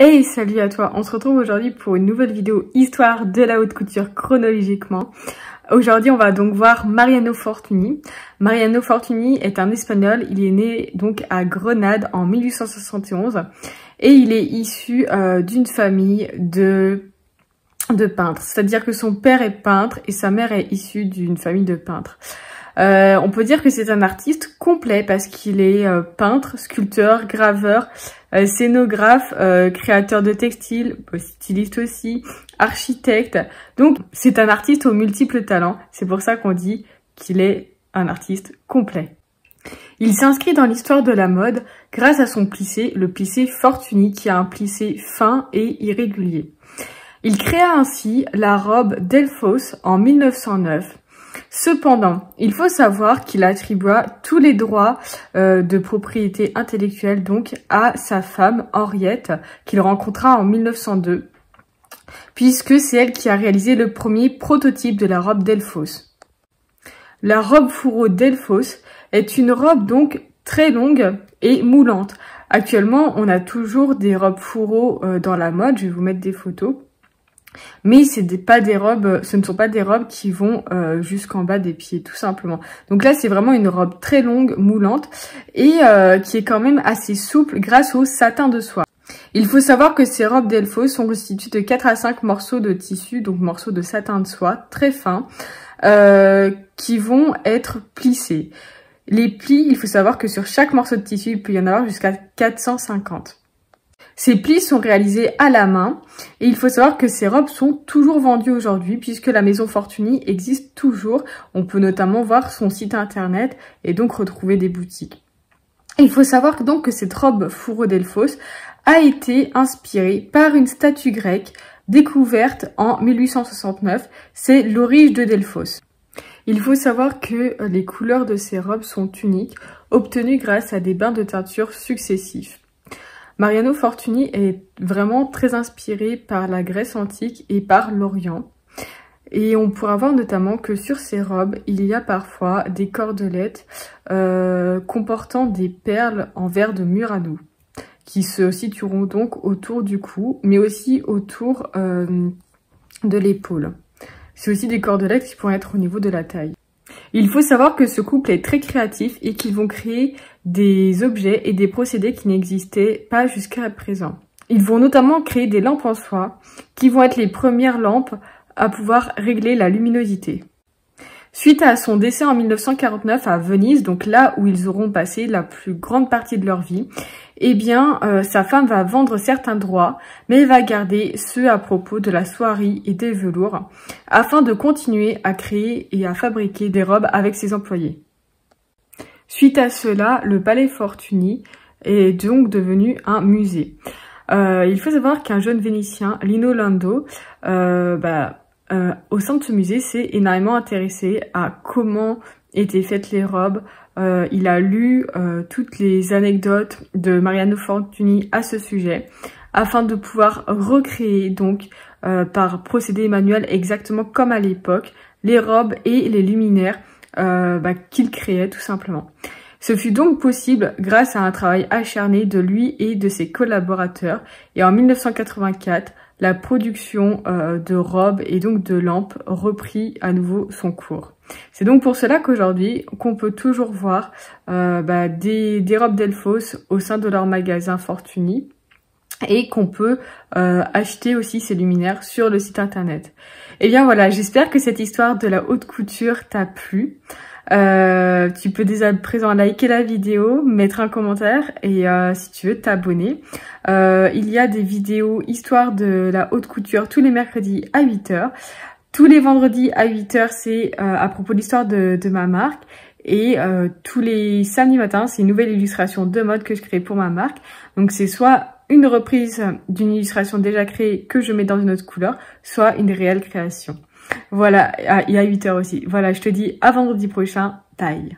Hey, salut à toi, on se retrouve aujourd'hui pour une nouvelle vidéo histoire de la haute couture chronologiquement. Aujourd'hui, on va donc voir Mariano Fortuny. Mariano Fortuny est un Espagnol, il est né donc à Grenade en 1871 et il est issu d'une famille de peintres. C'est-à-dire que son père est peintre et sa mère est issue d'une famille de peintres. On peut dire que c'est un artiste complet parce qu'il est peintre, sculpteur, graveur, scénographe, créateur de textiles, styliste aussi, architecte. Donc c'est un artiste aux multiples talents. C'est pour ça qu'on dit qu'il est un artiste complet. Il s'inscrit dans l'histoire de la mode grâce à son plissé, le plissé Fortuny, qui a un plissé fin et irrégulier. Il créa ainsi la robe Delphos en 1909. Cependant, il faut savoir qu'il attribua tous les droits de propriété intellectuelle donc à sa femme Henriette, qu'il rencontra en 1902, puisque c'est elle qui a réalisé le premier prototype de la robe Delphos. La robe fourreau Delphos est une robe donc très longue et moulante. Actuellement, on a toujours des robes fourreau dans la mode, je vais vous mettre des photos. Mais ce ne sont pas des robes qui vont jusqu'en bas des pieds, tout simplement. Donc là, c'est vraiment une robe très longue, moulante, et qui est quand même assez souple grâce au satin de soie. Il faut savoir que ces robes Delphos sont constituées de 4 à 5 morceaux de tissu, donc morceaux de satin de soie, très fins, qui vont être plissés. Les plis, il faut savoir que sur chaque morceau de tissu, il peut y en avoir jusqu'à 450. Ces plis sont réalisés à la main et il faut savoir que ces robes sont toujours vendues aujourd'hui puisque la maison Fortuny existe toujours. On peut notamment voir son site internet et donc retrouver des boutiques. Et il faut savoir donc que cette robe fourreau Delphos a été inspirée par une statue grecque découverte en 1869. C'est l'Aurige de Delphos. Il faut savoir que les couleurs de ces robes sont uniques, obtenues grâce à des bains de teinture successifs. Mariano Fortuny est vraiment très inspiré par la Grèce antique et par l'Orient. Et on pourra voir notamment que sur ces robes, il y a parfois des cordelettes comportant des perles en verre de Murano, qui se situeront donc autour du cou, mais aussi autour de l'épaule. C'est aussi des cordelettes qui pourraient être au niveau de la taille. Il faut savoir que ce couple est très créatif et qu'ils vont créer des objets et des procédés qui n'existaient pas jusqu'à présent. Ils vont notamment créer des lampes en soie qui vont être les premières lampes à pouvoir régler la luminosité. Suite à son décès en 1949 à Venise, donc là où ils auront passé la plus grande partie de leur vie, eh bien, sa femme va vendre certains droits, mais va garder ceux à propos de la soierie et des velours, afin de continuer à créer et à fabriquer des robes avec ses employés. Suite à cela, le palais Fortuny est donc devenu un musée. Il faut savoir qu'un jeune Vénitien, Lino Lando, au sein de ce musée, s'est énormément intéressé à comment étaient faites les robes. Il a lu toutes les anecdotes de Mariano Fortuny à ce sujet, afin de pouvoir recréer donc par procédé manuel exactement comme à l'époque, les robes et les luminaires qu'il créait tout simplement. Ce fut donc possible grâce à un travail acharné de lui et de ses collaborateurs. Et en 1984, la production de robes et donc de lampes reprit à nouveau son cours. C'est donc pour cela qu'aujourd'hui, qu'on peut toujours voir des robes Delphos au sein de leur magasin Fortuny et qu'on peut acheter aussi ces luminaires sur le site internet. Et bien voilà, j'espère que cette histoire de la haute couture t'a plu. Tu peux dès à présent liker la vidéo, mettre un commentaire et si tu veux t'abonner. Il y a des vidéos histoire de la haute couture tous les mercredis à 8 h. Tous les vendredis à 8 h, c'est à propos de l'histoire de ma marque. Et tous les samedis matins, c'est une nouvelle illustration de mode que je crée pour ma marque. Donc c'est soit une reprise d'une illustration déjà créée que je mets dans une autre couleur, soit une réelle création. Voilà, il y a 8 h aussi. Voilà, je te dis à vendredi prochain, bye.